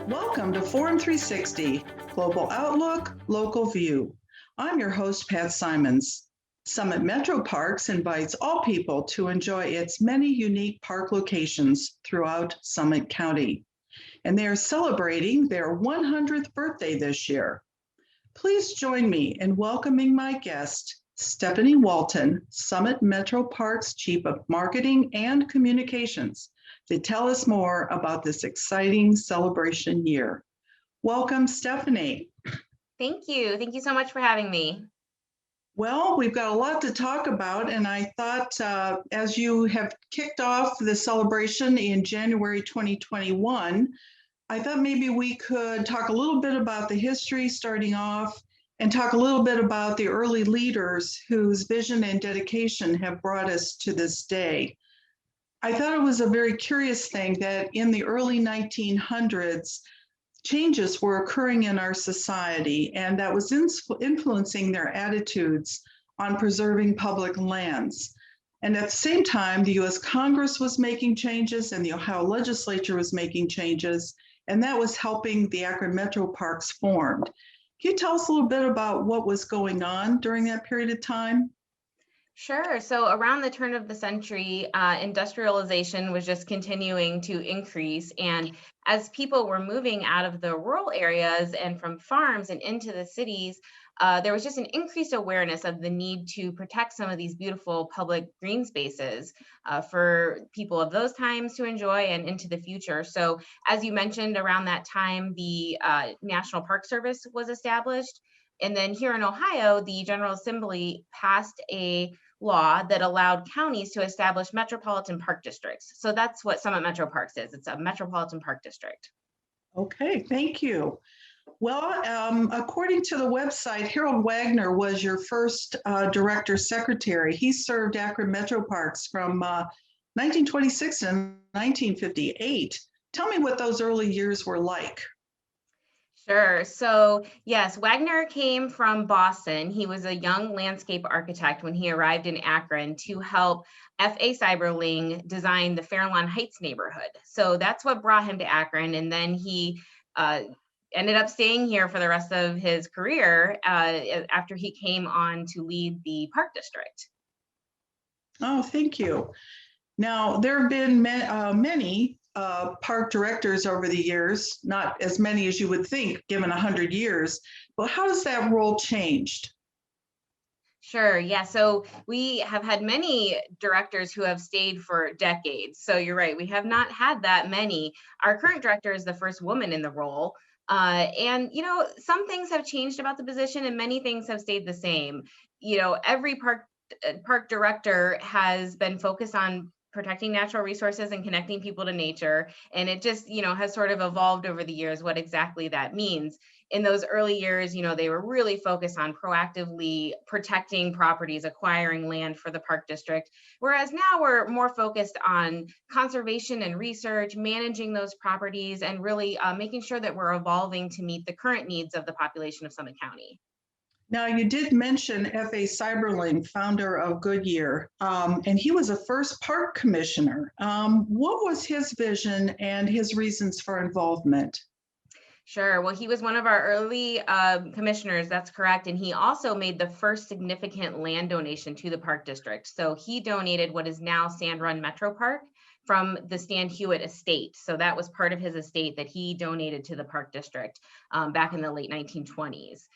Welcome to Forum 360, Global Outlook, Local View. I'm your host, Pat Simons. Summit Metro Parks invites all people to enjoy its many unique park locations throughout Summit County. And they are celebrating their 100th birthday this year. Please join me in welcoming my guest, Stephanie Walton, Summit Metro Parks Chief of Marketing and Communications, to tell us more about this exciting celebration year. Welcome, Stephanie. Thank you. Thank you so much for having me. Well, we've got a lot to talk about, and I thought as you have kicked off the celebration in January 2021, I thought maybe we could talk a little bit about the history starting off and talk a little bit about the early leaders whose vision and dedication have brought us to this day. I thought it was a very curious thing that in the early 1900s, changes were occurring in our society, and that was influencing their attitudes on preserving public lands. And at the same time, the US Congress was making changes and the Ohio legislature was making changes, and that was helping the Akron Metro Parks formed. Can you tell us a little bit about what was going on during that period of time? Sure. So around the turn of the century, industrialization was just continuing to increase. And as people were moving out of the rural areas and from farms and into the cities, there was just an increased awareness of the need to protect some of these beautiful public green spaces for people of those times to enjoy and into the future. So as you mentioned, around that time, the National Park Service was established. And then here in Ohio, the General Assembly passed a law that allowed counties to establish metropolitan park districts. So that's what Summit Metro Parks is. It's a metropolitan park district. Okay, thank you. Well, according to the website, Harold Wagner was your first director secretary. He served Akron Metro Parks from 1926 to 1958. Tell me what those early years were like. Sure. So, yes, Wagner came from Boston. He was a young landscape architect when he arrived in Akron to help F.A. Seiberling design the Fairlawn Heights neighborhood. So that's what brought him to Akron. And then he ended up staying here for the rest of his career after he came on to lead the park district. Oh, thank you. Now, there have been many park directors over the years, not as many as you would think given 100 years, but how has that role changed? Sure. Yeah. So we have had many directors who have stayed for decades. So you're right. We have not had that many. Our current director is the first woman in the role. And, some things have changed about the position and many things have stayed the same. Every park director has been focused on protecting natural resources and connecting people to nature. And it just, has sort of evolved over the years what exactly that means. In those early years, they were really focused on proactively protecting properties, acquiring land for the park district. Whereas now we're more focused on conservation and research, managing those properties, and really making sure that we're evolving to meet the current needs of the population of Summit County. Now, you did mention F.A. Seiberling, founder of Goodyear, and he was a first park commissioner. What was his vision and his reasons for involvement? Sure. Well, he was one of our early commissioners. That's correct. And he also made the first significant land donation to the park district. So he donated what is now Sand Run Metro Park from the Stan Hewitt estate. So that was part of his estate that he donated to the park district back in the late 1920s.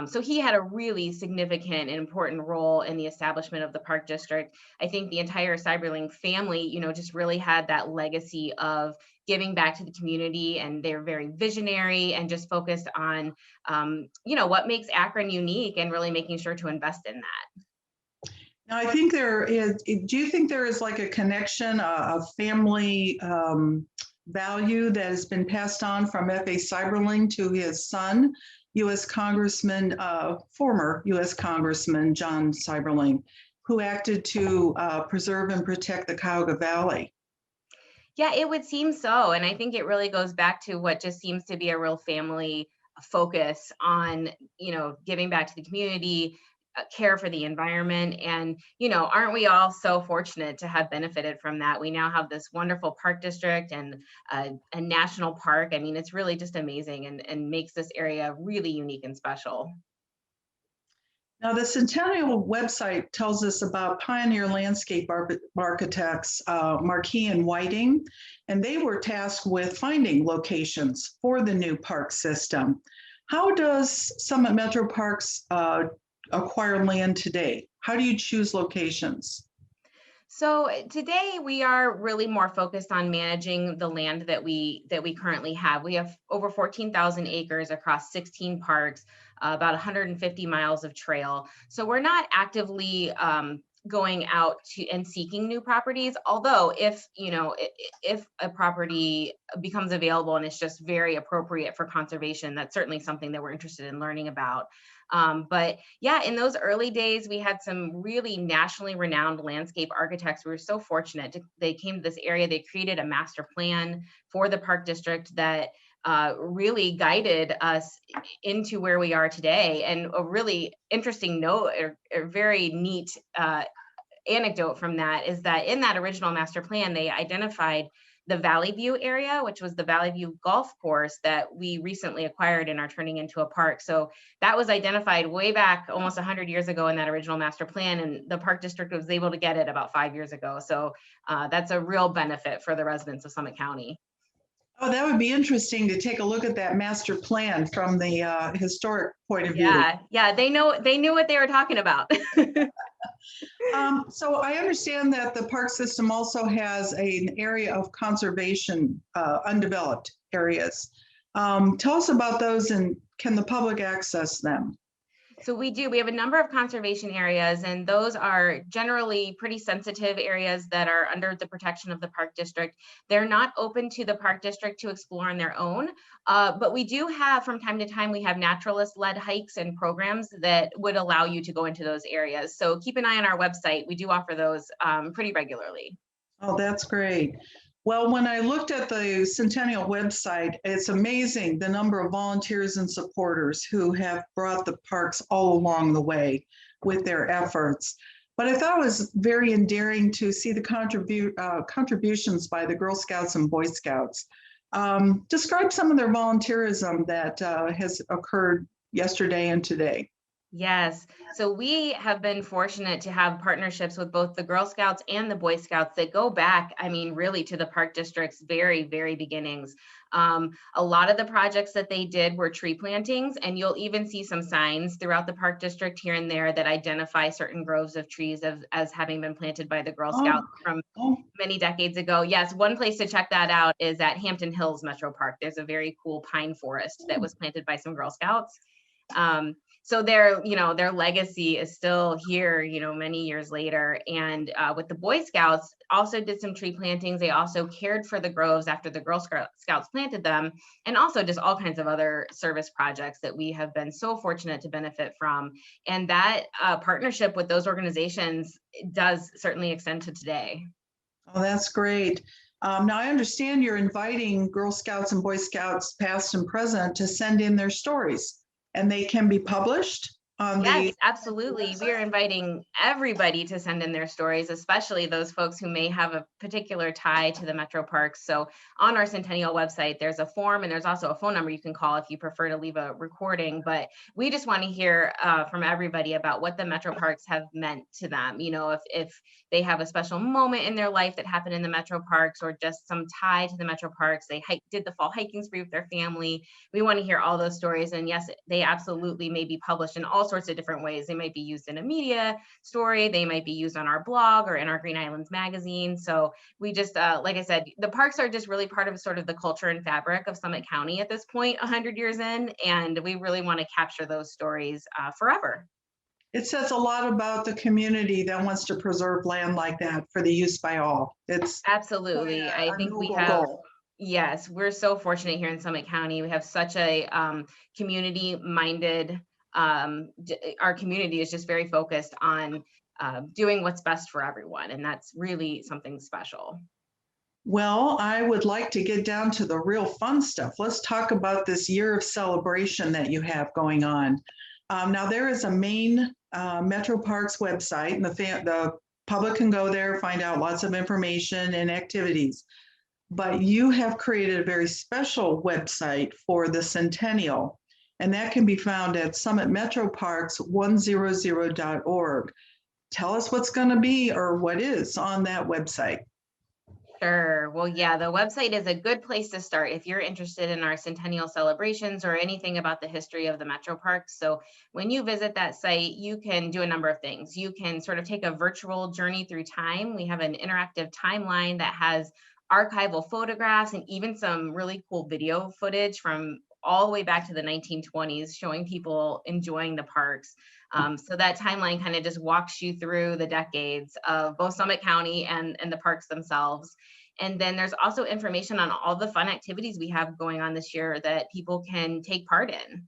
So he had a really significant and important role in the establishment of the park district. I think the entire Seiberling family, just really had that legacy of giving back to the community, and they're very visionary and just focused on, what makes Akron unique and really making sure to invest in that. Now, I think there is, do you think there is like a connection, a family value that has been passed on from F.A. Seiberling to his son, U.S. Congressman, former U.S. Congressman John Seiberling, who acted to preserve and protect the Cuyahoga Valley? Yeah, it would seem so. And I think it really goes back to what just seems to be a real family focus on, giving back to the community, care for the environment. And, aren't we all so fortunate to have benefited from that? We now have this wonderful park district and a national park. I mean, it's really just amazing, and makes this area really unique and special. Now, the Centennial website tells us about pioneer landscape architects, Marquis and Whiting, and they were tasked with finding locations for the new park system. How does Summit Metro Parks acquire land today? How do you choose locations? So today we are really more focused on managing the land that we currently have. We have over 14,000 acres across 16 parks, about 150 miles of trail. So we're not actively going out to and seeking new properties. Although if a property becomes available and it's just very appropriate for conservation, that's certainly something that we're interested in learning about. But yeah, in those early days, we had some really nationally renowned landscape architects. We were so fortunate. They came to this area. They created a master plan for the park district that really guided us into where we are today. And a really interesting note, or very neat anecdote from that, is that in that original master plan, they identified the Valley View area, which was the Valley View golf course that we recently acquired and are turning into a park. So that was identified way back almost 100 years ago in that original master plan, and the park district was able to get it about 5 years ago. So that's a real benefit for the residents of Summit County. Oh, that would be interesting to take a look at that master plan from the historic point of view. Yeah, they knew what they were talking about. So I understand that the park system also has an area of conservation, undeveloped areas. Tell us about those, and can the public access them? So we do. We have a number of conservation areas, and those are generally pretty sensitive areas that are under the protection of the park district. They're not open to the park district to explore on their own, but we do have, from time to time, we have naturalist-led hikes and programs that would allow you to go into those areas. So keep an eye on our website. We do offer those pretty regularly. Oh, that's great. Well, when I looked at the Centennial website, it's amazing the number of volunteers and supporters who have brought the parks all along the way with their efforts. But I thought it was very endearing to see the contributions by the Girl Scouts and Boy Scouts. Describe some of their volunteerism that has occurred yesterday and today. Yes. So we have been fortunate to have partnerships with both the Girl Scouts and the Boy Scouts that go back, I mean, really to the park district's very, very beginnings. A lot of the projects that they did were tree plantings, and you'll even see some signs throughout the park district here and there that identify certain groves of trees as having been planted by the Girl Scouts from many decades ago. Yes, one place to check that out is at Hampton Hills Metro Park. There's a very cool pine forest that was planted by some Girl Scouts. So their legacy is still here, many years later. And with the Boy Scouts, also did some tree plantings. They also cared for the groves after the Girl Scouts planted them, and also just all kinds of other service projects that we have been so fortunate to benefit from. And that partnership with those organizations does certainly extend to today. Oh, that's great. Now, I understand you're inviting Girl Scouts and Boy Scouts, past and present, to send in their stories, and they can be published on Yes, absolutely. We are inviting everybody to send in their stories, especially those folks who may have a particular tie to the Metro Parks. So on our Centennial website, there's a form, and there's also a phone number you can call if you prefer to leave a recording. But we just want to hear from everybody about what the Metro Parks have meant to them. If they have a special moment in their life that happened in the Metro Parks, or just some tie to the Metro Parks. They did the fall hiking spree with their family. We want to hear all those stories. And yes, they absolutely may be published in all sorts of different ways. They might be used in a media story. They might be used on our blog or in our Green Islands magazine. So we just, like I said, the parks are just really part of sort of the culture and fabric of Summit County at this point, 100 years in. And we really want to capture those stories forever. It says a lot about the community that wants to preserve land like that for the use by all. It's absolutely. I think we have. Yes, we're so fortunate here in Summit County. We have such a community-minded. Our community is just very focused on doing what's best for everyone, and that's really something special. Well, I would like to get down to the real fun stuff. Let's talk about this year of celebration that you have going on. Now, there is a main Metro Parks website, and the public can go there, find out lots of information and activities. But you have created a very special website for the Centennial, and that can be found at summitmetroparks100.org. Tell us what's going to be or what is on that website. Sure. Well, yeah, the website is a good place to start if you're interested in our centennial celebrations or anything about the history of the Metro Parks. So when you visit that site, you can do a number of things. You can sort of take a virtual journey through time. We have an interactive timeline that has archival photographs and even some really cool video footage from all the way back to the 1920s, showing people enjoying the parks. So that timeline kind of just walks you through the decades of both Summit County and the parks themselves. And then there's also information on all the fun activities we have going on this year that people can take part in.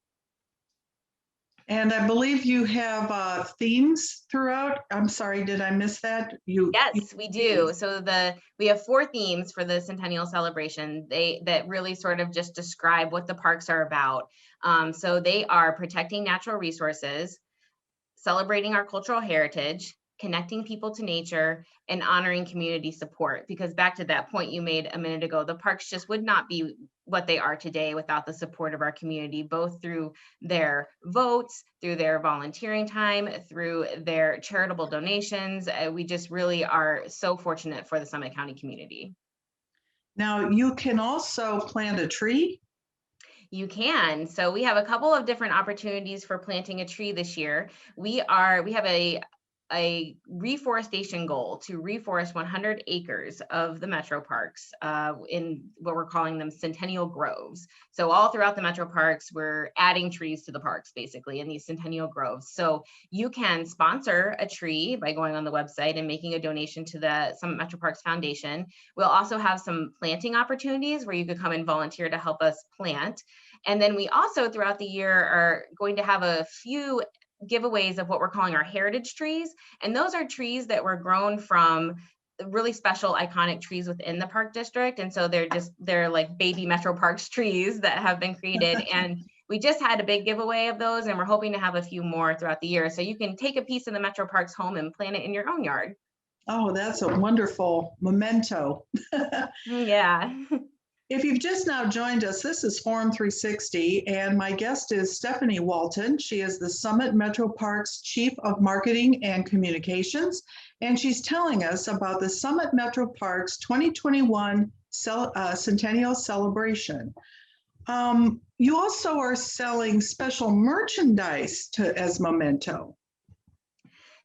And I believe you have themes throughout. I'm sorry, did I miss that? Yes, we do. So we have 4 themes for the Centennial Celebration. That really sort of just describe what the parks are about. So they are protecting natural resources, celebrating our cultural heritage, connecting people to nature, and honoring community support. Because back to that point you made a minute ago, the parks just would not be what they are today without the support of our community, both through their votes, through their volunteering time, through their charitable donations. We just really are so fortunate for the Summit County community. Now, you can also plant a tree. You can. So we have a couple of different opportunities for planting a tree this year. We have a reforestation goal to reforest 100 acres of the Metro Parks in what we're calling them Centennial Groves. So all throughout the Metro Parks, we're adding trees to the parks basically in these Centennial Groves. So you can sponsor a tree by going on the website and making a donation to the Summit Metro Parks Foundation. We'll also have some planting opportunities where you could come and volunteer to help us plant. And then we also throughout the year are going to have a few giveaways of what we're calling our heritage trees. And those are trees that were grown from really special iconic trees within the park district. And so they're like baby Metro Parks trees that have been created. And we just had a big giveaway of those, and we're hoping to have a few more throughout the year. So you can take a piece of the Metro Parks home and plant it in your own yard. Oh, that's a wonderful memento. Yeah. If you've just now joined us, this is Forum 360, and my guest is Stephanie Walton. She is the Summit Metro Parks Chief of Marketing and Communications, and she's telling us about the Summit Metro Parks 2021 Centennial Celebration. You also are selling special merchandise as memento.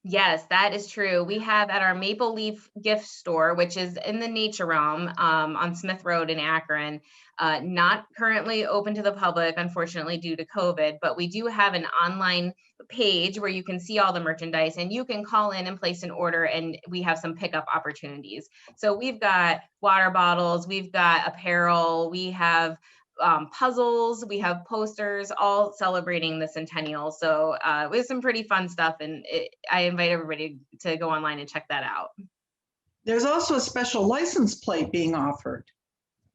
Yes, that is true. We have at our Maple Leaf gift store, which is in the Nature Realm on Smith Road in Akron, not currently open to the public, unfortunately, due to COVID, but we do have an online page where you can see all the merchandise and you can call in and place an order, and we have some pickup opportunities. So we've got water bottles, we've got apparel, we have puzzles, we have posters, all celebrating the centennial. So it was some pretty fun stuff, and I invite everybody to go online and check that out. There's also a special license plate being offered.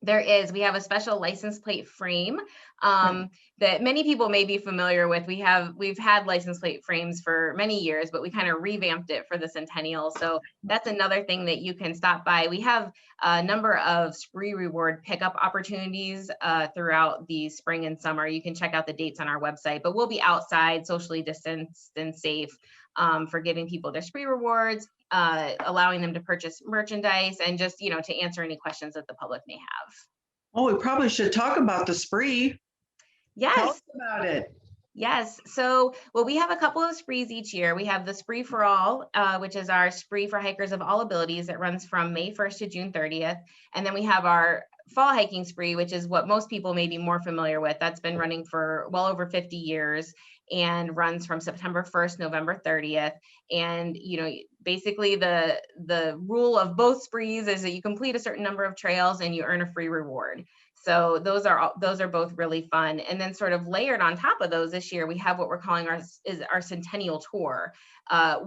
There is. We have a special license plate frame that many people may be familiar with. We've had license plate frames for many years, but we kind of revamped it for the centennial. So that's another thing that you can stop by. We have a number of spree reward pickup opportunities throughout the spring and summer. You can check out the dates on our website, but we'll be outside, socially distanced and safe for giving people their spree rewards, allowing them to purchase merchandise, and just, to answer any questions that the public may have. Oh, we probably should talk about the spree. Yes. Tell us about it. Yes. So, well, we have a couple of sprees each year. We have the Spree for All, which is our spree for hikers of all abilities. It runs from May 1st to June 30th. And then we have our fall hiking spree, which is what most people may be more familiar with. That's been running for well over 50 years and runs from September 1st, November 30th. And, basically the rule of both sprees is that you complete a certain number of trails and you earn a free reward. So those are both really fun. And then sort of layered on top of those this year, we have what we're calling our Centennial Tour,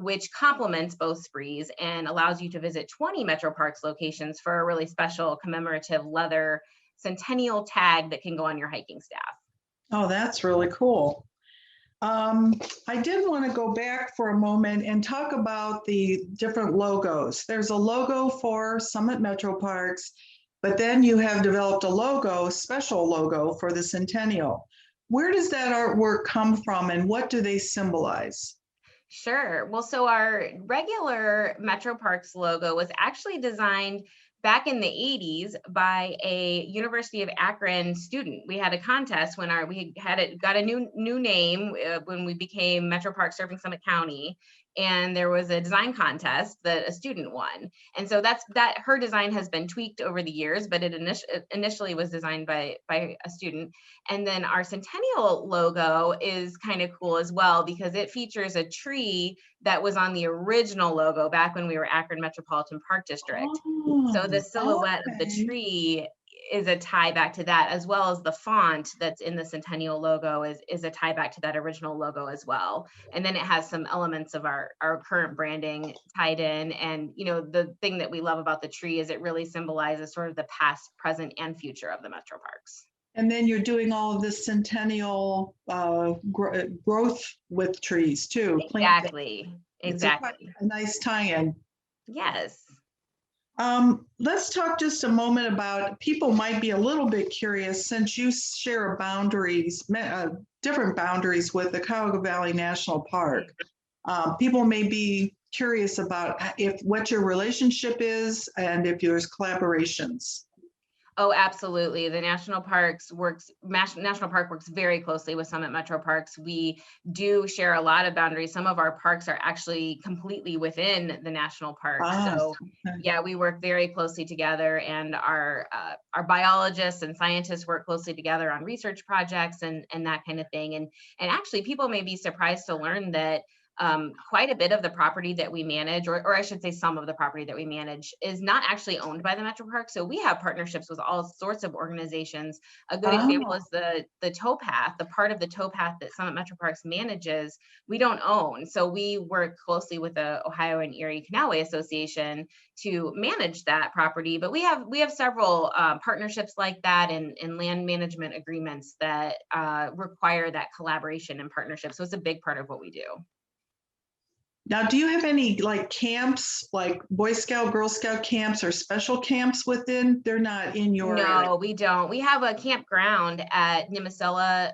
which complements both sprees and allows you to visit 20 Metro Parks locations for a really special commemorative leather centennial tag that can go on your hiking staff. Oh, that's really cool. I did want to go back for a moment and talk about the different logos. There's a logo for Summit Metro Parks, but then you have developed a special logo for the Centennial. Where does that artwork come from and what do they symbolize? Sure. Well, so our regular Metro Parks logo was actually designed back in the 80s by a University of Akron student. We had a contest when we had it got a new name when we became Metro Parks Surfing Summit County, and there was a design contest that a student won. And so that her design has been tweaked over the years, but it initially was designed by a student. And then our Centennial logo is kind of cool as well because it features a tree that was on the original logo back when we were Akron Metropolitan Park District. So the silhouette of the tree is a tie back to that, as well as the font that's in the Centennial logo is a tie back to that original logo as well. And then it has some elements of our current branding tied in. And, you know, the thing that we love about the tree is it really symbolizes sort of the past, present, and future of the Metro Parks. And then you're doing all of this centennial growth with trees too. Exactly. Exactly. It's a nice tie-in. Yes. Let's talk just a moment about, people might be a little bit curious since you share different boundaries with the Cuyahoga Valley National Park. People may be curious about what your relationship is and if there's collaborations. Oh, absolutely. The National Park works very closely with Summit Metro Parks. We do share a lot of boundaries. Some of our parks are actually completely within the national park. So yeah, we work very closely together, and our biologists and scientists work closely together on research projects and that kind of thing. And actually, people may be surprised to learn that quite a bit of the property that we manage, or I should say some of the property that we manage, is not actually owned by the Metro Park. So we have partnerships with all sorts of organizations. A good example is the towpath, the part of the towpath that Summit Metro Parks manages, we don't own. So we work closely with the Ohio and Erie Canalway Association to manage that property. But we have several partnerships like that and land management agreements that require that collaboration and partnership. So it's a big part of what we do. Now, do you have any like camps, like Boy Scout, Girl Scout camps or special camps within? They're not in your area. We don't. We have a campground at Nimisela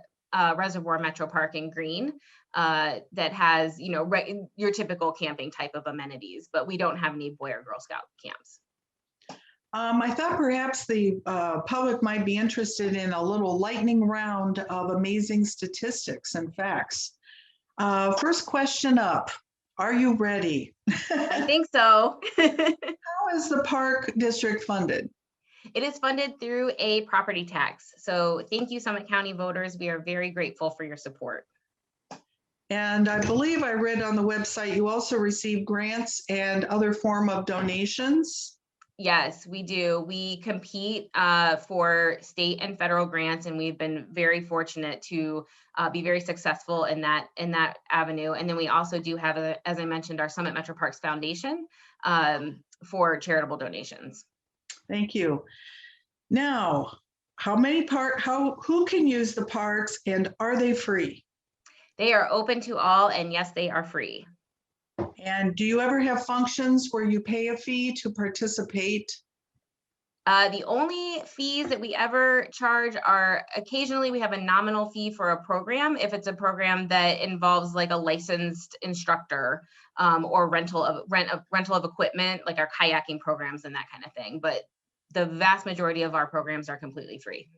Reservoir Metro Park in Green that has, you know, your typical camping type of amenities, but we don't have any Boy or Girl Scout camps. I thought perhaps the public might be interested in a little lightning round of amazing statistics and facts. First question up. Are you ready? I think so. How is the park district funded? It is funded through a property tax. So thank you, Summit County voters. We are very grateful for your support. And I believe I read on the website you also receive grants and other form of donations. Yes, we do. We compete for state and federal grants, and we've been very fortunate to be very successful in that avenue. And then we also do have, as I mentioned, our Summit Metro Parks Foundation for charitable donations. Thank you. Now, who can use the parks, and are they free? They are open to all, and yes, they are free. And do you ever have functions where you pay a fee to participate? The only fees that we ever charge are occasionally we have a nominal fee for a program if it's a program that involves like a licensed instructor or rental of equipment, like our kayaking programs and that kind of thing. But the vast majority of our programs are completely free.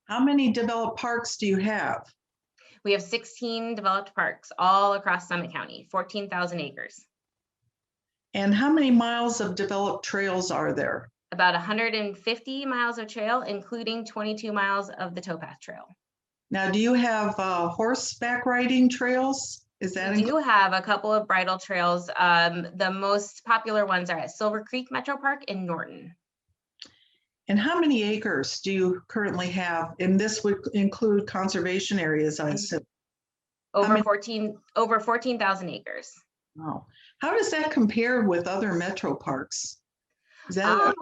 How many developed parks do you have? We have 16 developed parks all across Summit County, 14,000 acres. And how many miles of developed trails are there? About 150 miles of trail, including 22 miles of the towpath trail. Now, do you have horseback riding trails? We do have a couple of bridle trails. The most popular ones are at Silver Creek Metro Park in Norton. And how many acres do you currently have? And this would include conservation areas, I assume. Over many- 14,000 acres. Oh, how does that compare with other metro parks? Is that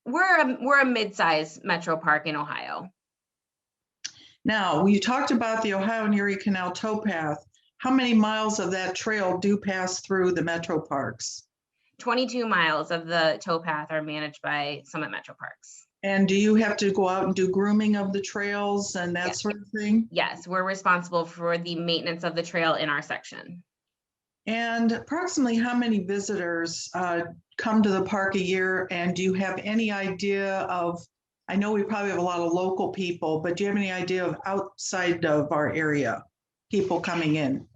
We're a mid-sized metro park in Ohio. Now, you talked about the Ohio and Erie Canal towpath. How many miles of that trail do pass through the metro parks? 22 miles of the towpath are managed by Summit Metro Parks. And do you have to go out and do grooming of the trails and that sort of thing? Yes, we're responsible for the maintenance of the trail in our section. And approximately how many visitors come to the park a year? And do you have any idea of, I know we probably have a lot of local people, but do you have any idea of outside of our area, people coming in?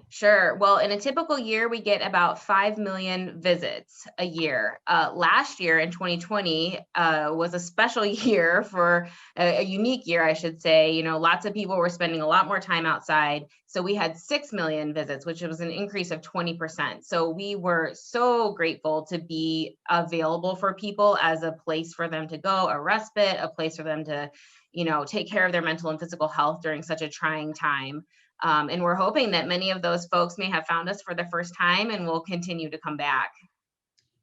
Sure. Well, in a typical year, we get about 5 million visits a year. Last year in 2020 was a special year for a unique year, I should say. You know, lots of people were spending a lot more time outside. So we had 6 million visits, which was an increase of 20%. So we were so grateful to be available for people as a place for them to go, a respite, a place for them to, you know, take care of their mental and physical health during such a trying time. And we're hoping that many of those folks may have found us for the first time and will continue to come back.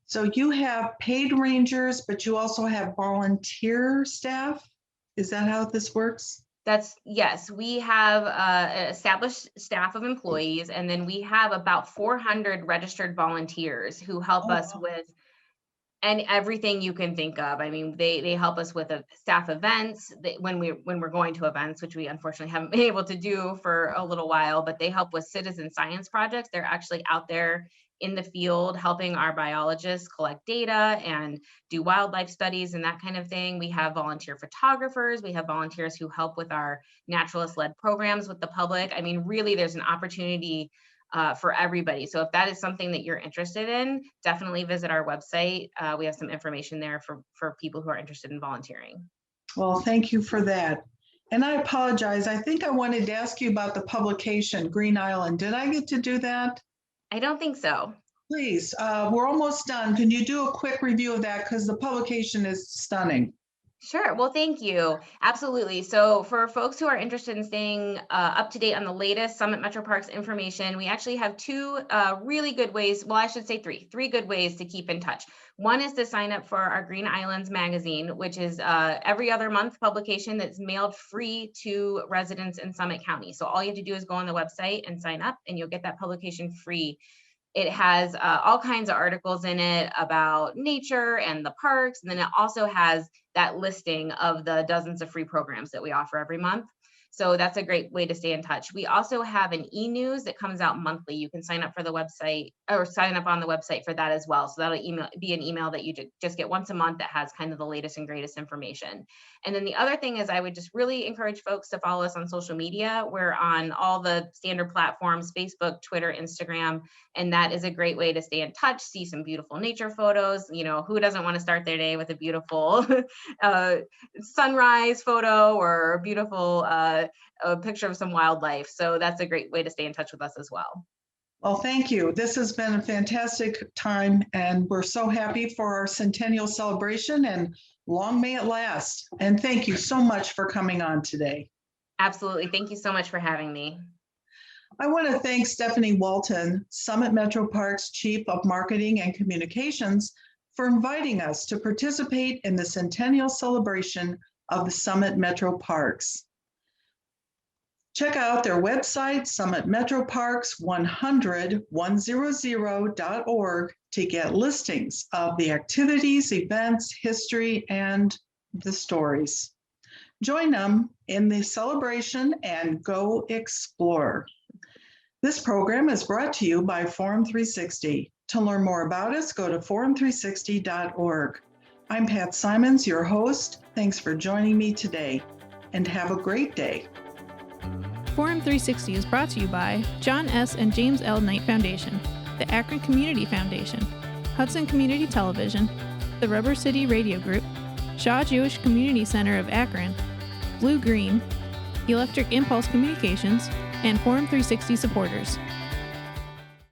So you have paid rangers, but you also have volunteer staff? Is that how this works? Yes, we have an established staff of employees, and then we have about 400 registered volunteers who help us with and everything you can think of. I mean, they help us with staff events when we're going to events, which we unfortunately haven't been able to do for a little while, but they help with citizen science projects. They're actually out there in the field helping our biologists collect data and do wildlife studies and that kind of thing. We have volunteer photographers. We have volunteers who help with our naturalist-led programs with the public. I mean, really, there's an opportunity for everybody. So if that is something that you're interested in, definitely visit our website. We have some information there for people who are interested in volunteering. Well, thank you for that. And I apologize. I think I wanted to ask you about the publication, Green Island. Did I get to do that? I don't think so. Please, we're almost done. Can you do a quick review of that? Because the publication is stunning. Sure. Well, thank you. Absolutely. So for folks who are interested in staying up to date on the latest Summit Metro Parks information, we actually have two really good ways. Well, I should say three good ways to keep in touch. One is to sign up for our Green Islands magazine, which is every other month publication that's mailed free to residents in Summit County. So all you have to do is go on the website and sign up, and you'll get that publication free. It has all kinds of articles in it about nature and the parks. And then it also has that listing of the dozens of free programs that we offer every month. So that's a great way to stay in touch. We also have an e-news that comes out monthly. You can sign up for the website or sign up on the website for that as well. So that'll be an email that you just get once a month that has kind of the latest and greatest information. And then the other thing is I would just really encourage folks to follow us on social media. We're on all the standard platforms, Facebook, Twitter, Instagram, and that is a great way to stay in touch, see some beautiful nature photos. You know, who doesn't want to start their day with a beautiful sunrise photo or a beautiful a picture of some wildlife. So that's a great way to stay in touch with us as well. Well, thank you. This has been a fantastic time, and we're so happy for our centennial celebration, and long may it last. And thank you so much for coming on today. Absolutely. Thank you so much for having me. I want to thank Stephanie Walton, Summit Metro Parks Chief of Marketing and Communications, for inviting us to participate in the centennial celebration of the Summit Metro Parks. Check out their website, summitmetroparks100.org, to get listings of the activities, events, history, and the stories. Join them in the celebration and go explore. This program is brought to you by Forum 360. To learn more about us, go to forum360.org. I'm Pat Simons, your host. Thanks for joining me today, and have a great day. Forum 360 is brought to you by John S. and James L. Knight Foundation, the Akron Community Foundation, Hudson Community Television, the Rubber City Radio Group, Shaw Jewish Community Center of Akron, Blue Green, Electric Impulse Communications, and Forum 360 supporters.